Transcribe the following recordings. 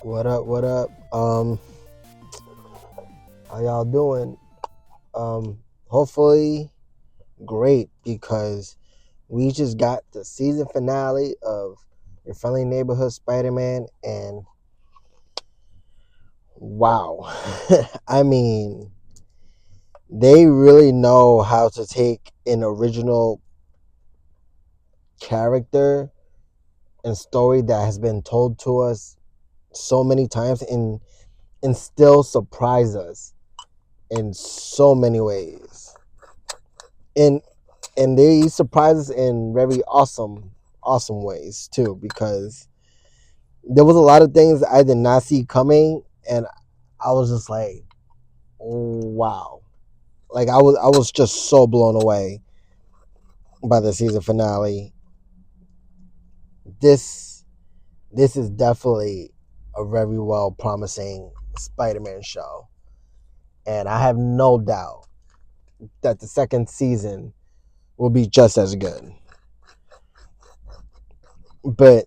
What up? What up? How y'all doing? Hopefully great because we just got the season finale of Your Friendly Neighborhood Spider-Man, and wow, I mean, they really know how to take an original character and story that has been told to us so many times and still surprise us in so many ways. And they surprise us in very awesome ways too, because there was a lot of things I did not see coming, and I was just like, wow. Like I was just so blown away by the season finale. This this is definitely a very well promising Spider-Man show. And I have no doubt that the second season will be just as good. But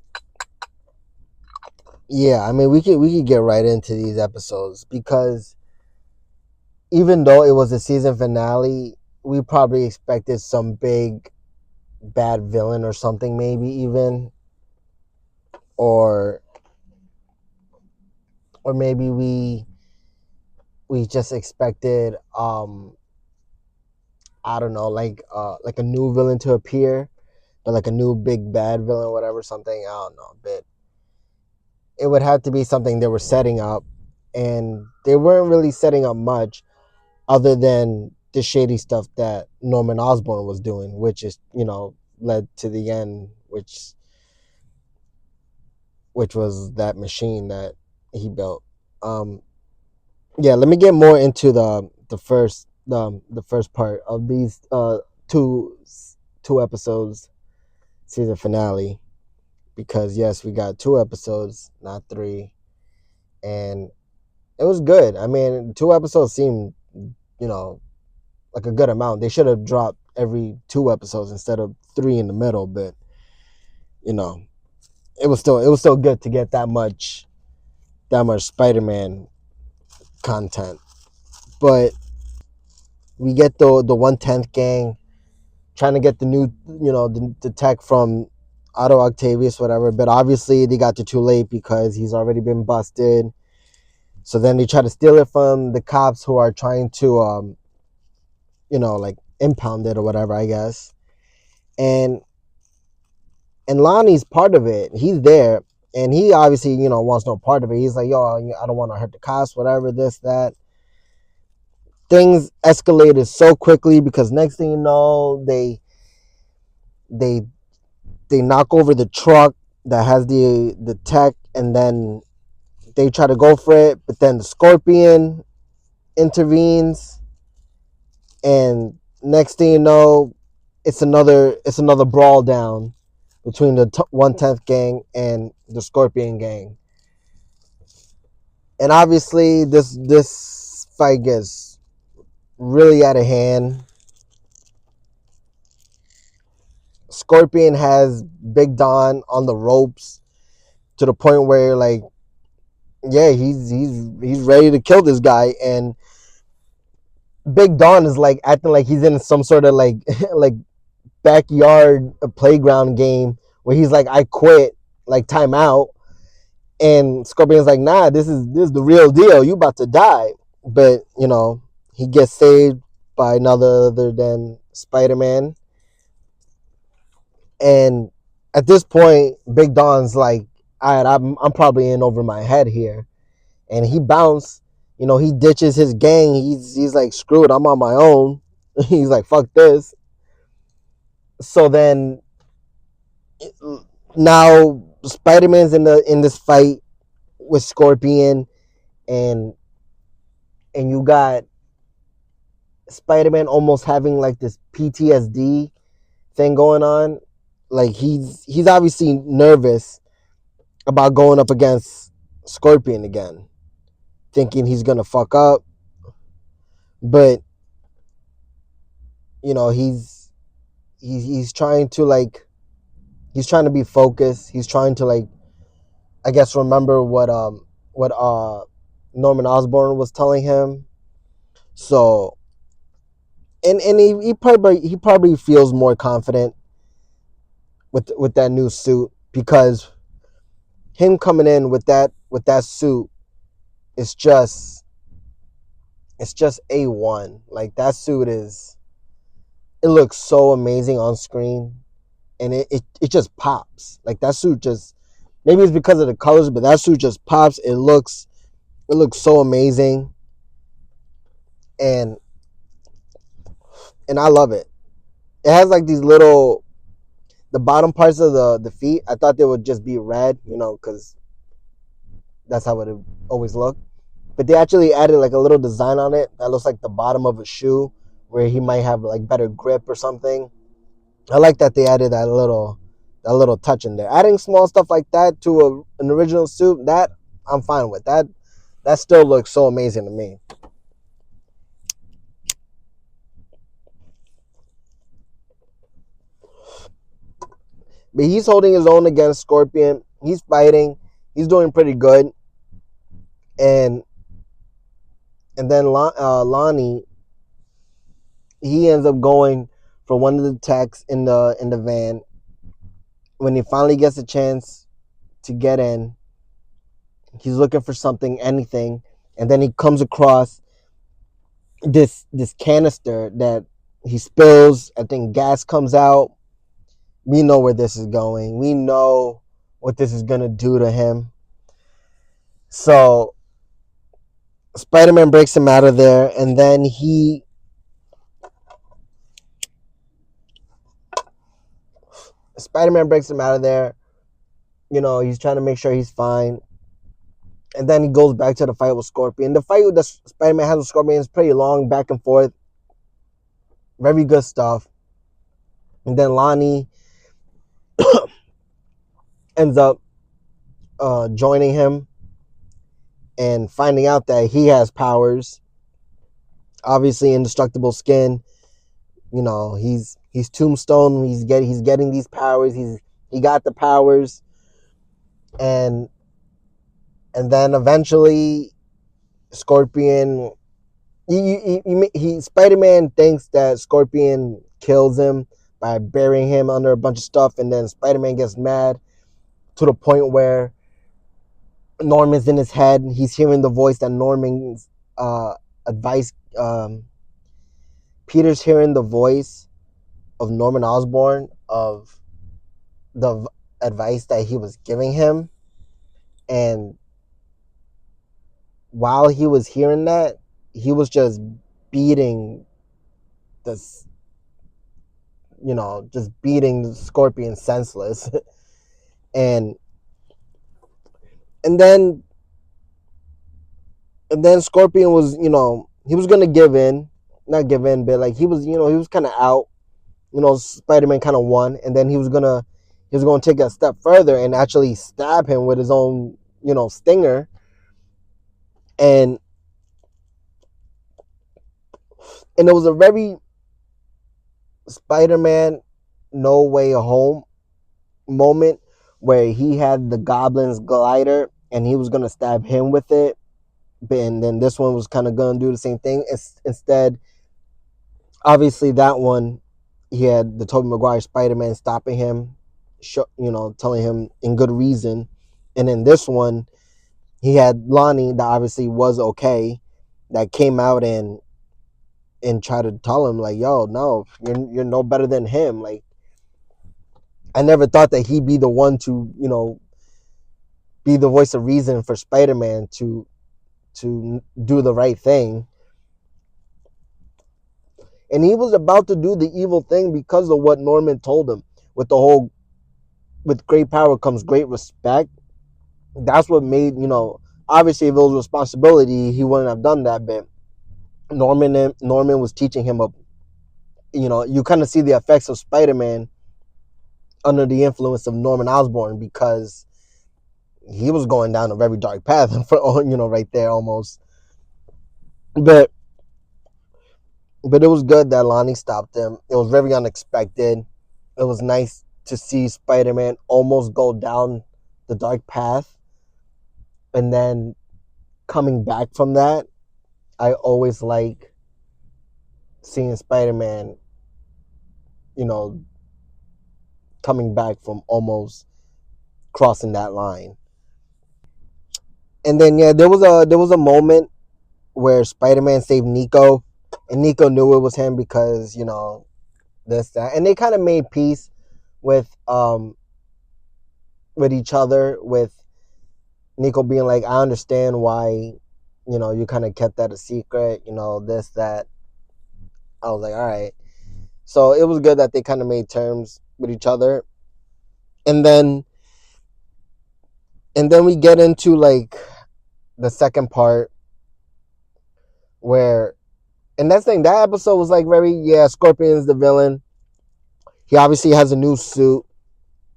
yeah, I mean we could get right into these episodes because even though it was a season finale, we probably expected some big bad villain or something, maybe even, or maybe we just expected I don't know, like a new villain to appear, but like a new big bad villain, whatever, something, I don't know, but it would have to be something they were setting up, and they weren't really setting up much other than the shady stuff that Norman Osborn was doing, which is, led to the end, which was that machine that he built. Um, yeah, let me get more into the first part of these two two episodes season finale, because yes, we got two episodes, not three, and it was good. I mean, two episodes seemed, you know, like a good amount. They should have dropped every two episodes instead of three in the middle, but you know, it was still good to get that much Spider-Man content. But we get the 1/10 gang trying to get the new, the tech from Otto Octavius, whatever. But obviously they got too late because he's already been busted. So then they try to steal it from the cops who are trying to, like impound it or whatever, I guess. And Lonnie's part of it. He's there, and he obviously, wants no part of it. He's like, yo, I don't want to hurt the cops, whatever, this, that. Things escalated so quickly because next thing you know, they they knock over the truck that has the tech, and then they try to go for it, but then the Scorpion intervenes, and next thing you know, it's another brawl down between the 1/10 gang and the Scorpion gang. And obviously this fight gets really out of hand. Scorpion has Big Don on the ropes to the point where, like, yeah, he's ready to kill this guy, and Big Don is like acting like he's in some sort of like like backyard playground game where he's like, I quit, like timeout. And Scorpion's like, nah, this is the real deal. You about to die. But, he gets saved by another other than Spider-Man. And at this point, Big Don's like, all right, I'm probably in over my head here. And he bounced, he ditches his gang. He's like, screw it, I'm on my own. He's like, fuck this. So then now Spider-Man's in this fight with Scorpion, and you got Spider-Man almost having like this PTSD thing going on. Like he's obviously nervous about going up against Scorpion again, thinking he's gonna fuck up. But he's trying to be focused. He's trying to, like, I guess, remember what Norman Osborn was telling him. So and he probably feels more confident with that new suit, because him coming in with that suit is just it's just A1. Like that suit it looks so amazing on screen, and it just pops. Like that suit just, maybe it's because of the colors, but that suit just pops. It looks so amazing, and I love it. It has like these little, the bottom parts of the feet. I thought they would just be red, because that's how it always looked. But they actually added like a little design on it that looks like the bottom of a shoe, where he might have like better grip or something. I like that they added that little touch in there. Adding small stuff like that to an original suit, that I'm fine with. That still looks so amazing to me. But he's holding his own against Scorpion. He's fighting. He's doing pretty good. And then Lonnie, he ends up going for one of the techs in the van. When he finally gets a chance to get in, he's looking for something, anything, and then he comes across this canister that he spills. I think gas comes out. We know where this is going. We know what this is gonna do to him. So Spider-Man breaks him out of there, and then Spider-Man breaks him out of there. He's trying to make sure he's fine. And then he goes back to the fight with Scorpion. The fight that Spider-Man has with Scorpion is pretty long, back and forth. Very good stuff. And then Lonnie ends up joining him and finding out that he has powers. Obviously, indestructible skin. He's Tombstone. He's getting these powers. He got the powers, and then eventually Scorpion. Spider-Man thinks that Scorpion kills him by burying him under a bunch of stuff, and then Spider-Man gets mad to the point where Norman's in his head. He's hearing the voice that Norman's advice. Peter's hearing the voice of Norman Osborn of the advice that he was giving him, and while he was hearing that, he was just beating this, just beating the Scorpion senseless, and and then Scorpion was, he was gonna give in, not give in, but like he was kind of out. Spider-Man kind of won, and then he was gonna take a step further and actually stab him with his own, stinger, and it was a very Spider-Man No Way Home moment where he had the Goblin's glider and he was gonna stab him with it, and then this one was kind of gonna do the same thing. Instead, obviously that one, he had the Tobey Maguire Spider-Man stopping him, telling him in good reason, and in this one, he had Lonnie that obviously was okay, that came out and tried to tell him like, "Yo, no, you're no better than him." Like, I never thought that he'd be the one to, be the voice of reason for Spider-Man to do the right thing. And he was about to do the evil thing because of what Norman told him, with the whole, with great power comes great respect. That's what made, obviously if it was responsibility, he wouldn't have done that. But Norman was teaching him you kind of see the effects of Spider-Man under the influence of Norman Osborn, because he was going down a very dark path for, right there almost. But it was good that Lonnie stopped him. It was very unexpected. It was nice to see Spider-Man almost go down the dark path, and then coming back from that, I always like seeing Spider-Man, you know, coming back from almost crossing that line. And then yeah, there was a moment where Spider-Man saved Nico, and Nico knew it was him because this that, and they kind of made peace with with each other, with Nico being like, I understand why you kind of kept that a secret, this that. I was like, all right. So it was good that they kind of made terms with each other, and then we get into like the second part where, and that's the thing, that episode was like very, yeah, Scorpion's the villain. He obviously has a new suit,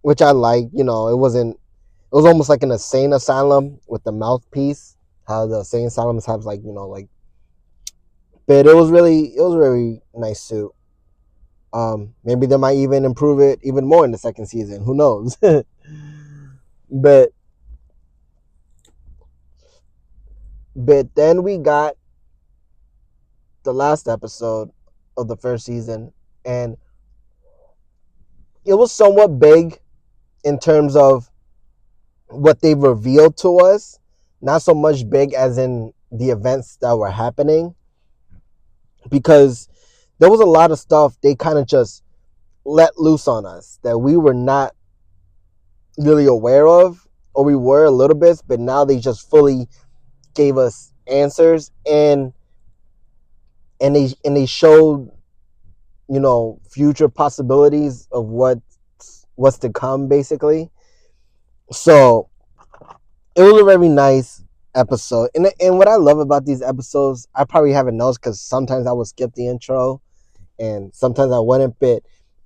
which I like. It was almost like an insane asylum with the mouthpiece. How the insane asylums have like, but it was a really nice suit. Maybe they might even improve it even more in the second season. Who knows? but but then we got the last episode of the first season, and it was somewhat big in terms of what they revealed to us. Not so much big as in the events that were happening, because there was a lot of stuff they kind of just let loose on us that we were not really aware of, or we were a little bit, but now they just fully gave us answers, and they showed future possibilities of what's to come, basically. So it was a very nice episode, and what I love about these episodes, I probably haven't noticed because sometimes I would skip the intro and sometimes I wouldn't, but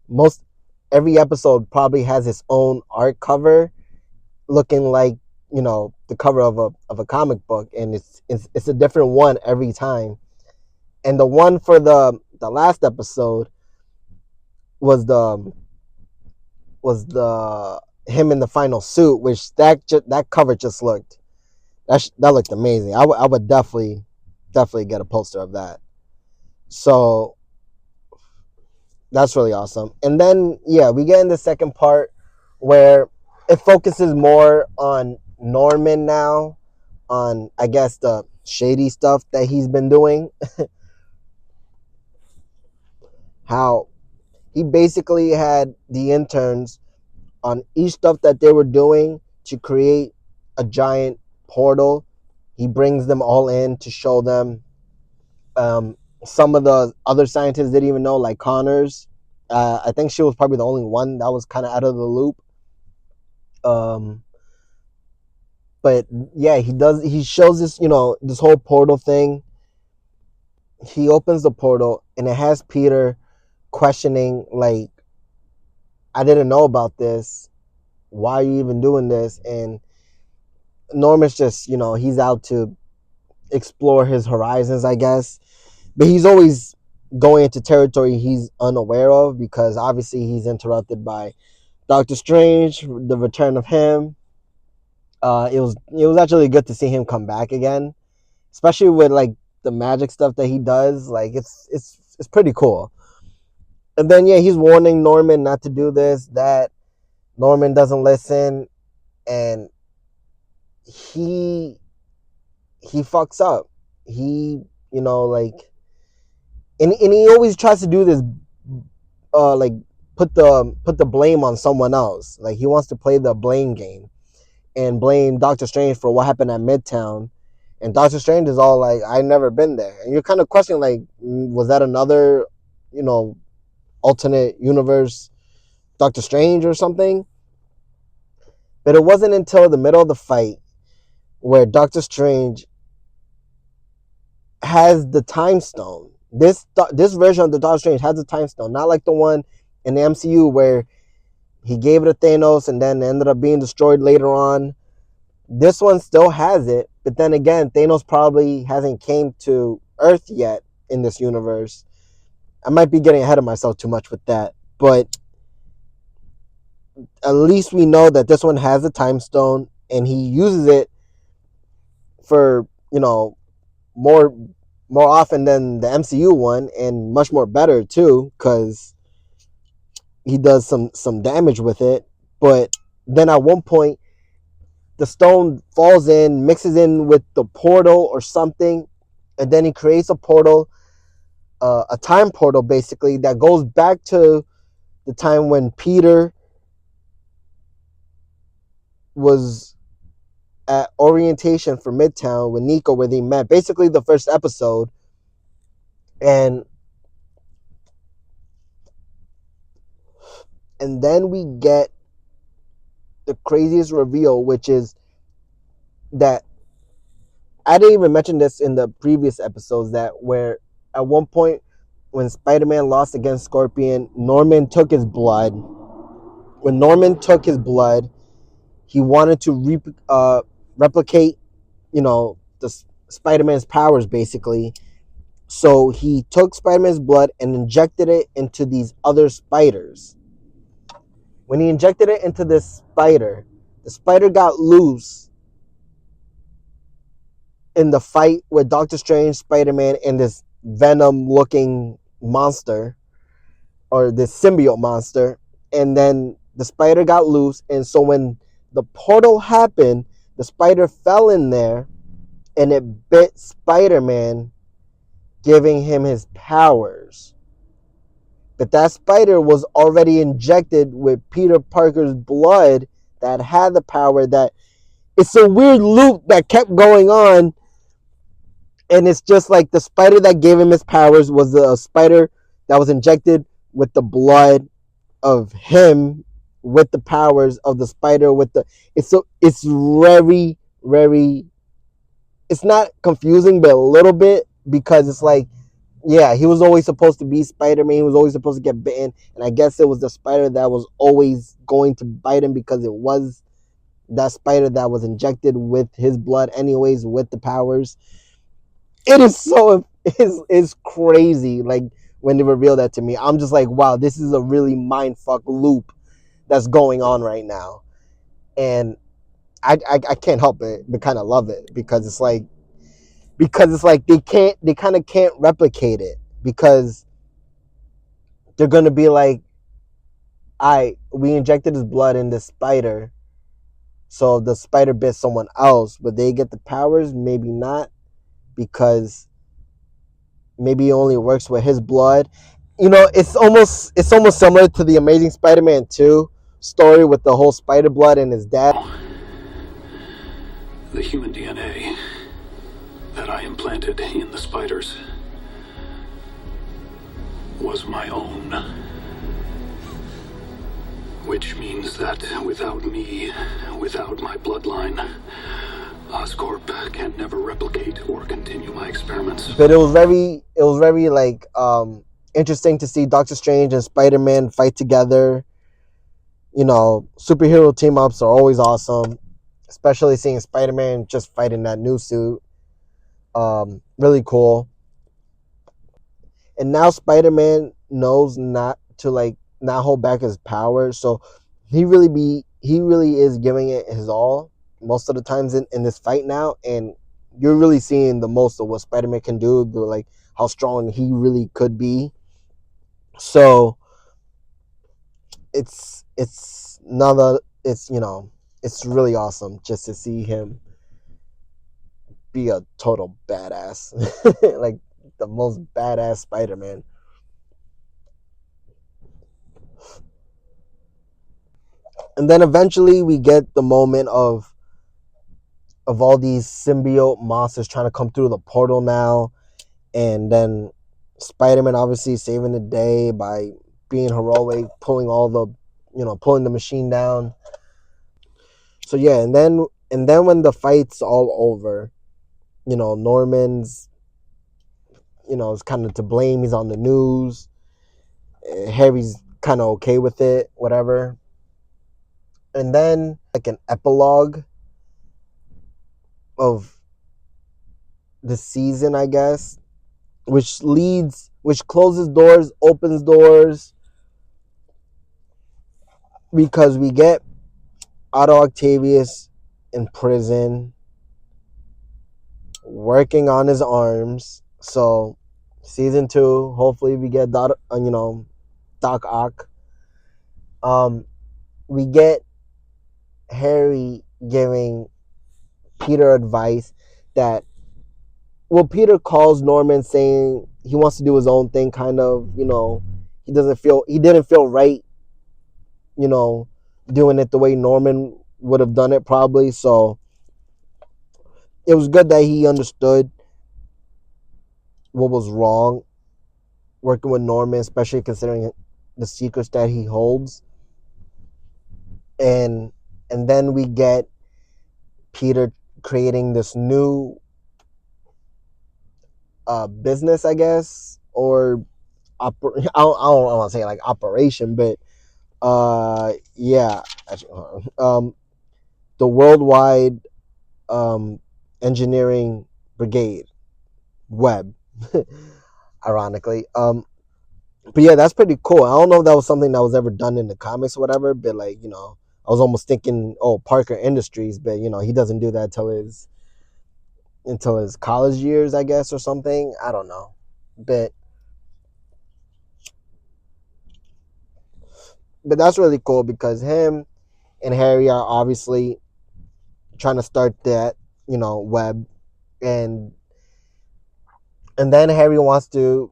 most every episode probably has its own art cover, looking like the cover of a comic book, and it's a different one every time. And the one for the last episode was the him in the final suit, which that cover just looked, that looked amazing. I would definitely get a poster of that. So that's really awesome. And then yeah, we get in the second part where it focuses more on Norman now, on I guess the shady stuff that he's been doing. How he basically had the interns on each stuff that they were doing to create a giant portal. He brings them all in to show them. Some of the other scientists didn't even know, like Connors. I think she was probably the only one that was kind of out of the loop. Um, but yeah, he shows this whole portal thing. He opens the portal and it has Peter questioning, like, I didn't know about this. Why are you even doing this? And Norman's just, he's out to explore his horizons, I guess. But he's always going into territory he's unaware of, because obviously he's interrupted by Doctor Strange, the return of him. It was actually good to see him come back again, especially with like the magic stuff that he does. Like it's pretty cool. And then yeah, he's warning Norman not to do this, that. Norman doesn't listen, and he fucks up. He, like, and he always tries to do this, like, put the blame on someone else. Like, he wants to play the blame game and blame Doctor Strange for what happened at Midtown. And Doctor Strange is all like, I never been there. And you're kind of questioning, like, was that another, alternate universe Doctor Strange or something? But it wasn't until the middle of the fight where Doctor Strange has the time stone. This version of the Doctor Strange has the time stone, not like the one in the MCU where he gave it to Thanos and then ended up being destroyed later on. This one still has it, but then again, Thanos probably hasn't came to Earth yet in this universe. I might be getting ahead of myself too much with that, but at least we know that this one has a time stone, and he uses it for you know, more more often than the MCU one, and much more better too, because he does some damage with it. But then at one point, the stone falls in, mixes in with the portal or something, and then he creates a portal, a time portal basically, that goes back to the time when Peter was at orientation for Midtown with Nico, where they met. Basically, the first episode, and then we get the craziest reveal, which is that I didn't even mention this in the previous episodes, that where at one point when Spider-Man lost against Scorpion, Norman took his blood. When Norman took his blood, he wanted to replicate, the Spider-Man's powers basically. So he took Spider-Man's blood and injected it into these other spiders. When he injected it into this spider, the spider got loose in the fight with Doctor Strange, Spider-Man, and this Venom-looking monster, or this symbiote monster. And then the spider got loose, and so when the portal happened, the spider fell in there, and it bit Spider-Man, giving him his powers. But that spider was already injected with Peter Parker's blood that had the power. That it's a weird loop that kept going on, and it's just like the spider that gave him his powers was a spider that was injected with the blood of him, with the powers of the spider. With the it's very, very, it's not confusing, but a little bit, because it's like, yeah, he was always supposed to be Spider-Man. He was always supposed to get bitten, and I guess it was the spider that was always going to bite him, because it was that spider that was injected with his blood anyways, with the powers. It is so, it's crazy. Like, when they reveal that to me, I'm just like, wow, this is a really mindfuck loop that's going on right now. And I can't help it but kind of love it, because it's like, they kind of can't replicate it, because they're gonna be like, we injected his blood in this spider, so the spider bit someone else, but they get the powers, maybe not, because maybe it only works with his blood. It's almost similar to the Amazing Spider-Man 2 story with the whole spider blood and his dad. The human DNA that I implanted in the spiders was my own. Which means that without me, without my bloodline, Oscorp can never replicate or continue my experiments. But it was very like interesting to see Doctor Strange and Spider-Man fight together. Superhero team ups are always awesome, especially seeing Spider-Man just fighting that new suit. Really cool. And now Spider-Man knows not to, like, not hold back his power, so he really is giving it his all most of the times in this fight now, and you're really seeing the most of what Spider-Man can do, like how strong he really could be. So it's another it's it's really awesome just to see him be a total badass, like the most badass Spider-Man. And then eventually we get the moment of all these symbiote monsters trying to come through the portal now, and then Spider-Man obviously saving the day by being heroic, pulling the machine down. So yeah, and then when the fight's all over, Norman's, is kind of to blame. He's on the news. Harry's kind of okay with it, whatever. And then like an epilogue of the season, I guess, which closes doors, opens doors, because we get Otto Octavius in prison working on his arms. So season 2, hopefully we get Doc Ock. We get Harry giving Peter advice that, well, Peter calls Norman saying he wants to do his own thing, kind of, he didn't feel right, you know, doing it the way Norman would have done it probably. So it was good that he understood what was wrong working with Norman, especially considering the secrets that he holds. And then we get Peter creating this new business, I guess, or I don't want to say like operation, but yeah, actually, the Worldwide Engineering Brigade, Web, ironically. But yeah, that's pretty cool. I don't know if that was something that was ever done in the comics or whatever, but like, I was almost thinking, oh, Parker Industries, but he doesn't do that until his college years, I guess, or something. I don't know. But that's really cool because him and Harry are obviously trying to start that, web, and then Harry wants to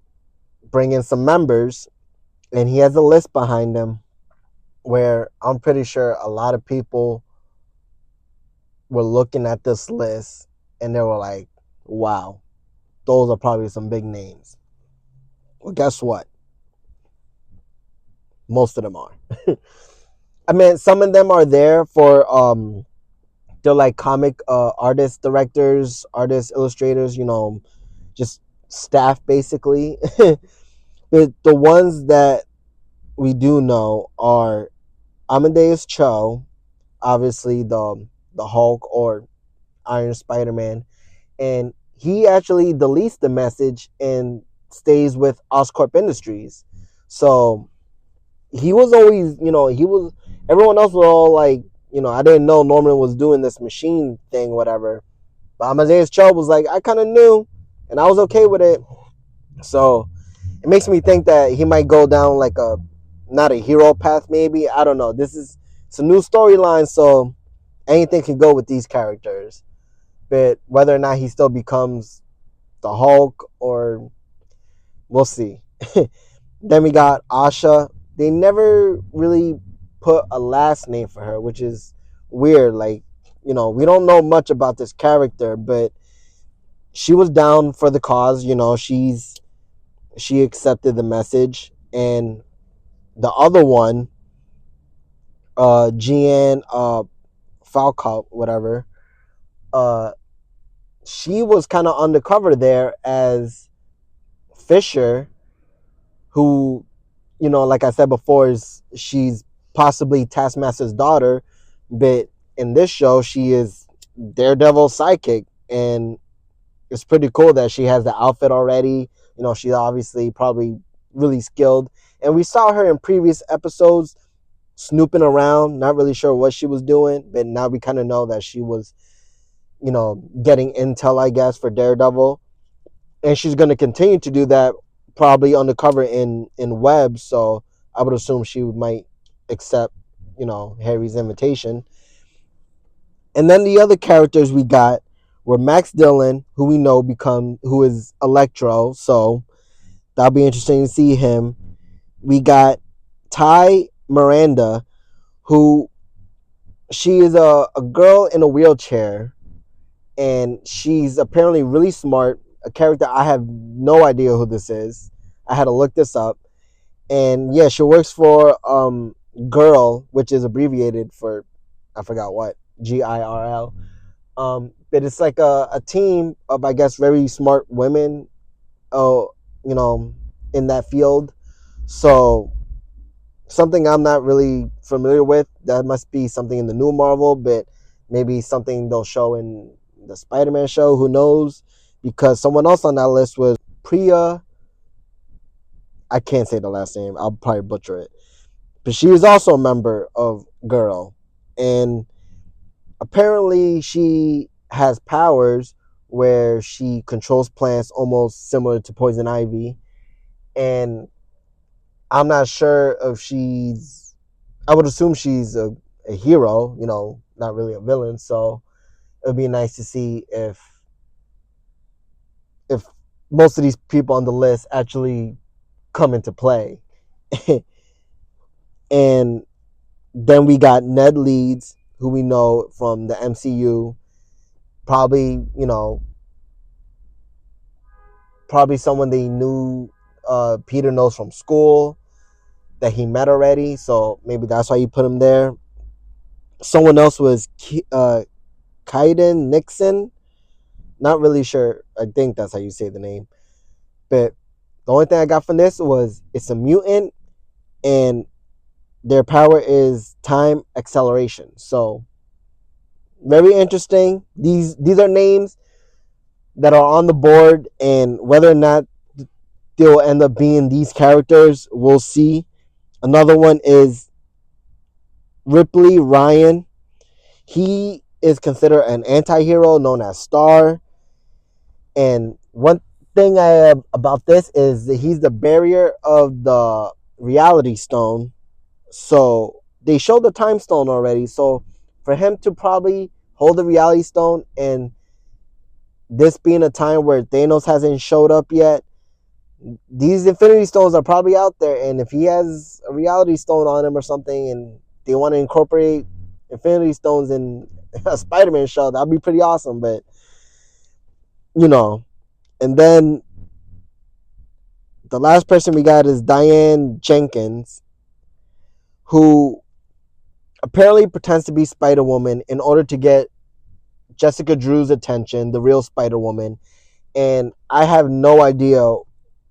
bring in some members, and he has a list behind him where I'm pretty sure a lot of people were looking at this list and they were like, wow, those are probably some big names. Well, guess what? Most of them are. I mean, some of them are there for they're like comic artists, directors, artists, illustrators, just staff basically. But the ones that we do know are Amadeus Cho, obviously the Hulk or Iron Spider-Man, and he actually deletes the message and stays with Oscorp Industries. So he was always, everyone else was all like, I didn't know Norman was doing this machine thing, whatever. But Amadeus Cho was like, I kind of knew, and I was okay with it. So it makes me think that he might go down like not a hero path, maybe. I don't know. It's a new storyline, so anything can go with these characters. But whether or not he still becomes the Hulk, or we'll see. Then we got Asha. They never really put a last name for her, which is weird. Like, we don't know much about this character, but she was down for the cause. She accepted the message, and the other one, Jean Falcao, whatever, uh, she was kind of undercover there as Fisher, who, like I said before, she's possibly Taskmaster's daughter, but in this show she is Daredevil's psychic, and it's pretty cool that she has the outfit already. She's obviously probably really skilled, and we saw her in previous episodes snooping around, not really sure what she was doing, but now we kind of know that she was, getting intel, I guess, for Daredevil, and she's going to continue to do that probably undercover in web. So I would assume she might accept, Harry's invitation. And then the other characters we got were Max Dillon, who we know who is Electro, so that'll be interesting to see him. We got Ty Miranda, who she is a girl in a wheelchair, and she's apparently really smart. A character I have no idea who this is. I had to look this up, and yeah, she works for Girl, which is abbreviated for I forgot what, GIRL. But it's like a team of, I guess, very smart women. Oh, in that field. So something I'm not really familiar with. That must be something in the new Marvel, but maybe something they'll show in the Spider-Man show. Who knows? Because someone else on that list was Priya. I can't say the last name. I'll probably butcher it. But she is also a member of Girl, and apparently she has powers where she controls plants almost similar to Poison Ivy. And I'm not sure if she's, I would assume she's a hero, not really a villain. So it would be nice to see if most of these people on the list actually come into play. And then we got Ned Leeds, who we know from the MCU, probably, probably someone they knew Peter knows from school that he met already. So maybe that's why you put him there. Someone else was Kaiden Nixon. Not really sure. I think that's how you say the name. But the only thing I got from this was it's a mutant and their power is time acceleration. So very interesting. These are names that are on the board, and whether or not they'll end up being these characters, we'll see. Another one is Ripley Ryan. He is considered an anti-hero known as Star. And one thing about this is that he's the barrier of the reality stone. So they showed the time stone already. So for him to probably hold the reality stone, and this being a time where Thanos hasn't showed up yet, these Infinity Stones are probably out there. And if he has a reality stone on him or something, and they want to incorporate Infinity Stones in a Spider-Man show, that'd be pretty awesome. But and then the last person we got is Diane Jenkins, who apparently pretends to be Spider-Woman in order to get Jessica Drew's attention, the real Spider-Woman. And I have no idea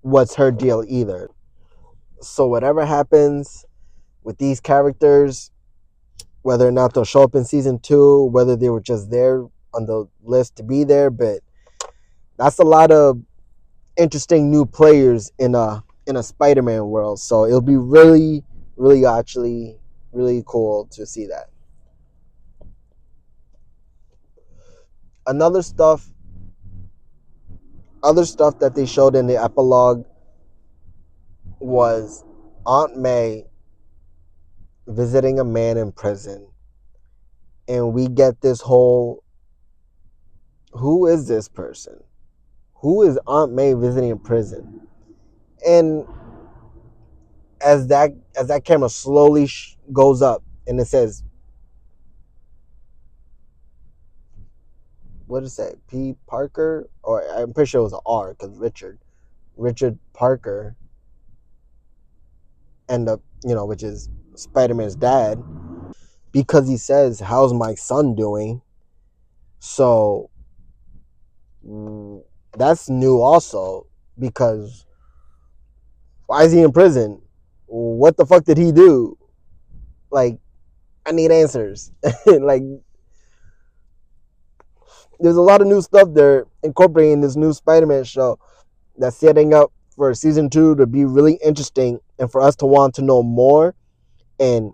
what's her deal either. So whatever happens with these characters, whether or not they'll show up in season 2, whether they were just there on the list to be there, but that's a lot of interesting new players in a Spider-Man world. So it'll be really, really actually really cool to see that. Other stuff that they showed in the epilogue was Aunt May visiting a man in prison. And we get this whole, who is this person? Who is Aunt May visiting in prison? And as that camera slowly goes up and it says, what did it say? P. Parker? Or I'm pretty sure it was an R because Richard Parker end up, which is Spider-Man's dad, because he says, how's my son doing? So that's new also, because why is he in prison? What the fuck did he do? Like, I need answers. Like, there's a lot of new stuff they're incorporating in this new Spider-Man show that's setting up for season 2 to be really interesting and for us to want to know more. And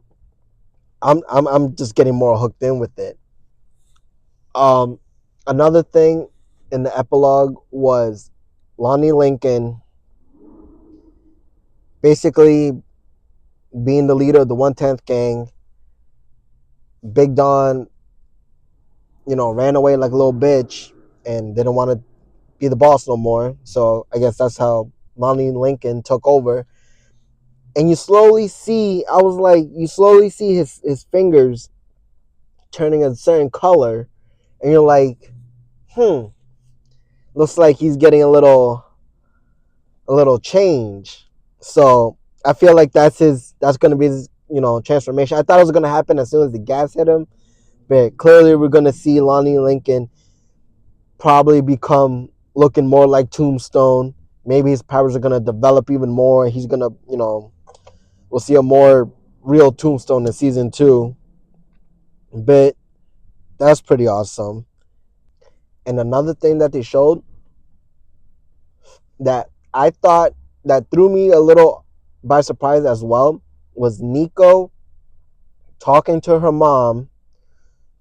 I'm just getting more hooked in with it. Another thing in the epilogue was Lonnie Lincoln basically being the leader of the 110th gang. Big Don, ran away like a little bitch and didn't want to be the boss no more. So I guess that's how Lonnie Lincoln took over. And you slowly see, his fingers turning a certain color. And you're like, looks like he's getting a little change. So I feel like that's going to be his, transformation. I thought it was going to happen as soon as the gas hit him. But clearly we're going to see Lonnie Lincoln probably become looking more like Tombstone. Maybe his powers are going to develop even more. He's going to, we'll see a more real Tombstone in season 2. But that's pretty awesome. And another thing that they showed that I thought that threw me a little by surprise as well was Nico talking to her mom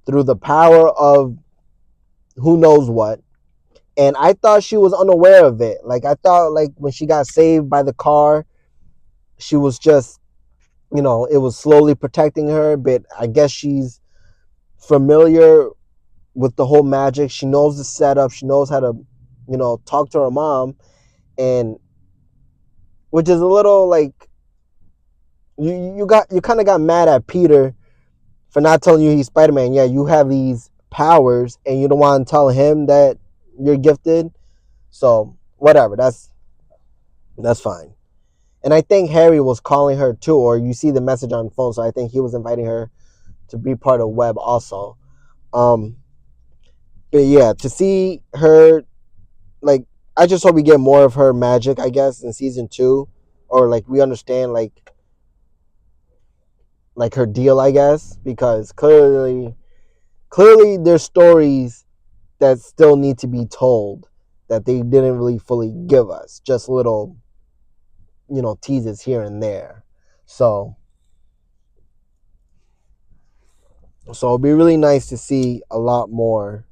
through the power of who knows what. And I thought she was unaware of it. Like I thought like when she got saved by the car, she was just, it was slowly protecting her, but I guess she's familiar with the whole magic. She knows the setup. She knows how to, talk to her mom, and which is a little like you kind of got mad at Peter for not telling you he's Spider-Man. Yeah, you have these powers, and you don't want to tell him that you're gifted. So whatever, that's fine. And I think Harry was calling her too, or you see the message on the phone. So I think he was inviting her to be part of Web also. Um, but yeah, to see her, like, I just hope we get more of her magic, I guess, in season 2, or like we understand like her deal, I guess, because clearly there's stories that still need to be told that they didn't really fully give us, just little, teases here and there. So it'll be really nice to see a lot more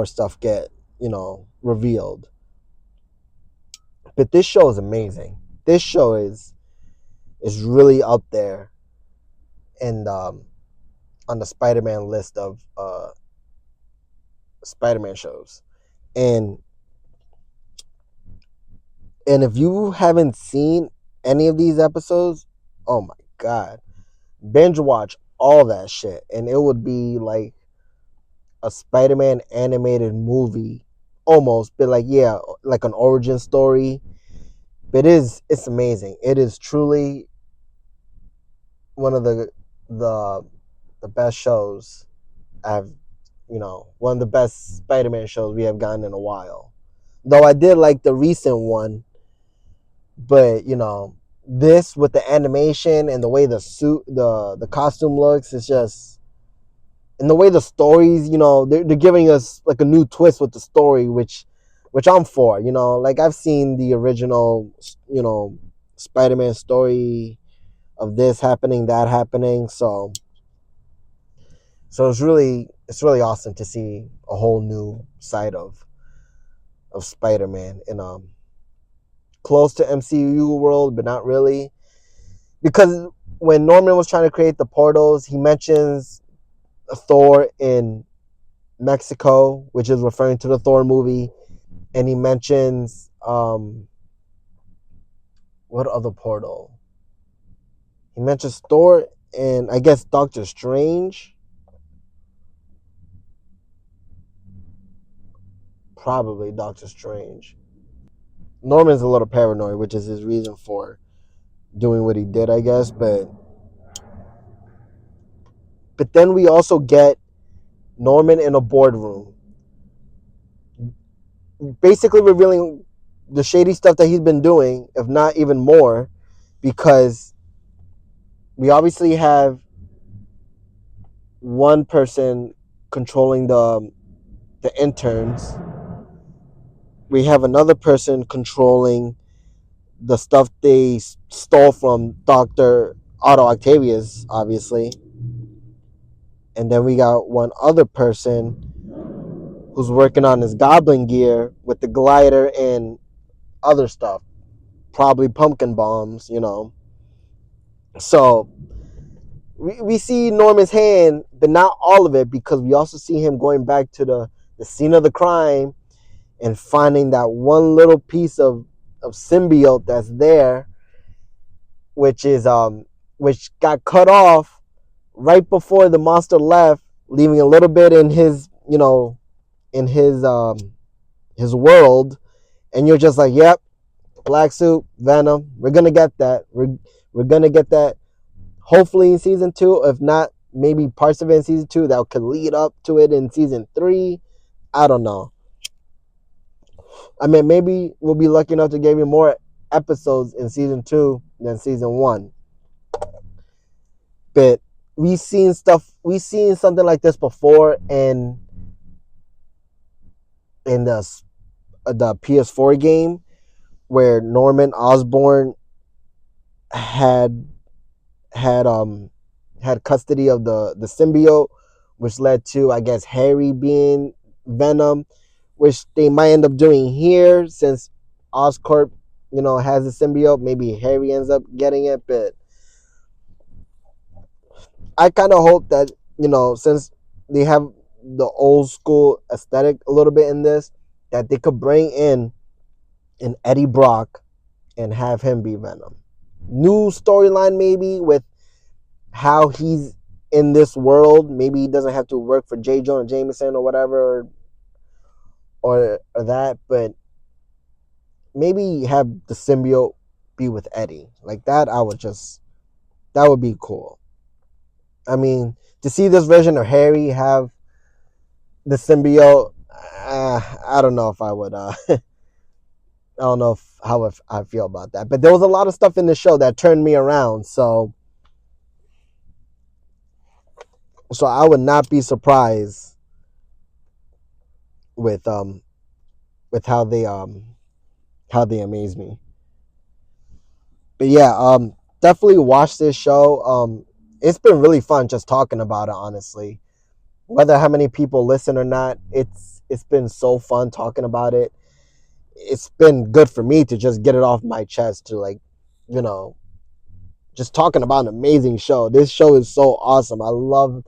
stuff get, revealed. But this show is amazing. This show is really up there, and on the Spider-Man list of Spider-Man shows. And and if you haven't seen any of these episodes, oh my god, binge watch all that shit, and it would be like a Spider-Man animated movie, almost, but like, yeah, like an origin story. But it's amazing. It is truly one of the the best shows I've, one of the best Spider-Man shows we have gotten in a while. Though I did like the recent one, but this with the animation and the way the suit, the costume looks, it's just, and the way the stories, they're giving us like a new twist with the story, which I'm for. Like I've seen the original, Spider-Man story of this happening, that happening. So it's really awesome to see a whole new side of Spider-Man in close to MCU world, but not really, because when Norman was trying to create the portals, he mentions Thor in Mexico, which is referring to the Thor movie, and he mentions what other portal? He mentions Thor and I guess Doctor Strange. Probably Doctor Strange. Norman's a little paranoid, which is his reason for doing what he did, I guess. But then we also get Norman in a boardroom, basically revealing the shady stuff that he's been doing, if not even more, because we obviously have one person controlling the interns. We have another person controlling the stuff they stole from Dr. Otto Octavius, obviously. And then we got one other person who's working on his goblin gear with the glider and other stuff, probably pumpkin bombs. So we see Norman's hand, but not all of it, because we also see him going back to the scene of the crime and finding that one little piece of symbiote that's there, which is which got cut off right before the monster left, leaving a little bit in his, in his world. And you're just like, yep, black suit, Venom, we're gonna get that. We're gonna get that, hopefully in season 2. If not, maybe parts of it in season 2 that could lead up to it in season 3. I don't know. I mean, maybe we'll be lucky enough to give you more episodes in season 2 than season 1. But we've seen something like this before in the PS4 game, where Norman Osborn had had um had custody of the symbiote, which led to, I guess, Harry being Venom, which they might end up doing here since Oscorp, has the symbiote. Maybe Harry ends up getting it, but I kind of hope that, since they have the old school aesthetic a little bit in this, that they could bring in an Eddie Brock and have him be Venom. New storyline maybe with how he's in this world. Maybe he doesn't have to work for J. Jonah Jameson or whatever, or that, but maybe have the symbiote be with Eddie. Like that, that would be cool. I mean, to see this version of Harry have the symbiote, I don't know if I would. I don't know how I feel about that. But there was a lot of stuff in the show that turned me around. So I would not be surprised with how they amaze me. But yeah, definitely watch this show. It's been really fun just talking about it, honestly. Whether how many people listen or not, it's been so fun talking about it. It's been good for me to just get it off my chest, to just talking about an amazing show. This show is so awesome. I love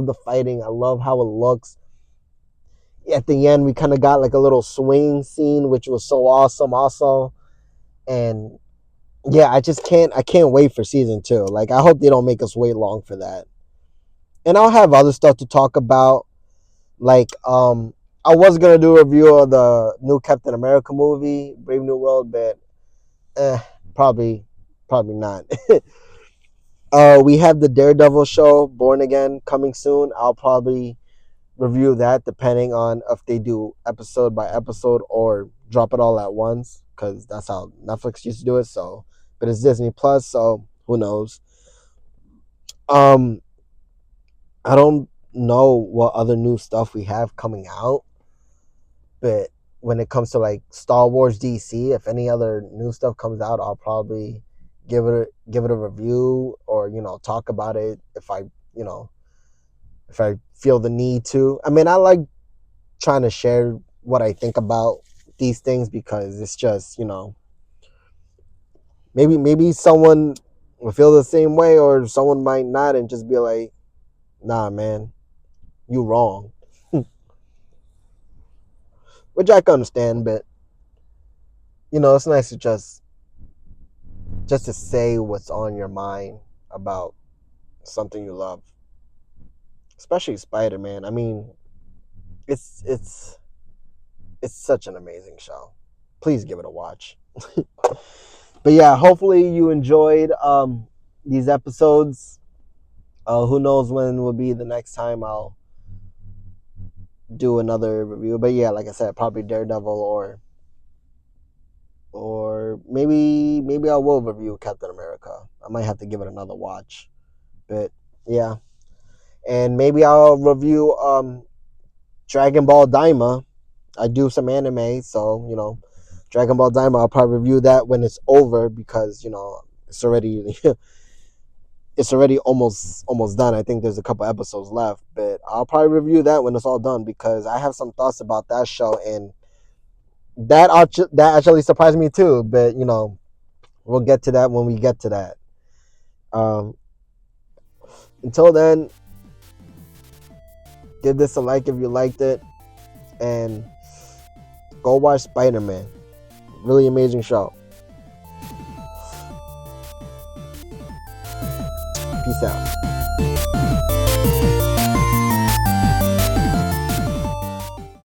the fighting. I love how it looks. At the end, we kind of got like a little swing scene, which was so awesome also. And yeah, I can't wait for season 2. Like, I hope they don't make us wait long for that. And I'll have other stuff to talk about. Like, I was gonna do a review of the new Captain America movie, Brave New World, but probably not. We have the Daredevil show, Born Again, coming soon. I'll probably review that depending on if they do episode by episode or drop it all at once, because that's how Netflix used to do it. So, but it's Disney Plus, so who knows? I don't know what other new stuff we have coming out, but when it comes to like Star Wars DC, if any other new stuff comes out, I'll probably give it a review, or talk about it if I feel the need to. I mean, I like trying to share what I think about these things, because it's just, maybe someone will feel the same way, or someone might not, and just be like, nah, man, you wrong. Which I can understand, but it's nice to just to say what's on your mind about something you love, especially Spider-Man. I mean, it's such an amazing show. Please give it a watch. But yeah, hopefully you enjoyed these episodes. Who knows when will be the next time I'll do another review. But yeah, like I said, probably Daredevil, or maybe I will review Captain America. I might have to give it another watch. But yeah. And maybe I'll review Dragon Ball Daima. I do some anime, so Dragon Ball Daima, I'll probably review that when it's over, because it's already almost done. I think there's a couple episodes left, but I'll probably review that when it's all done, because I have some thoughts about that show, and that actually surprised me too. But we'll get to that when we get to that. Until then, give this a like if you liked it, and go watch Spider-Man. Really amazing show. Peace out.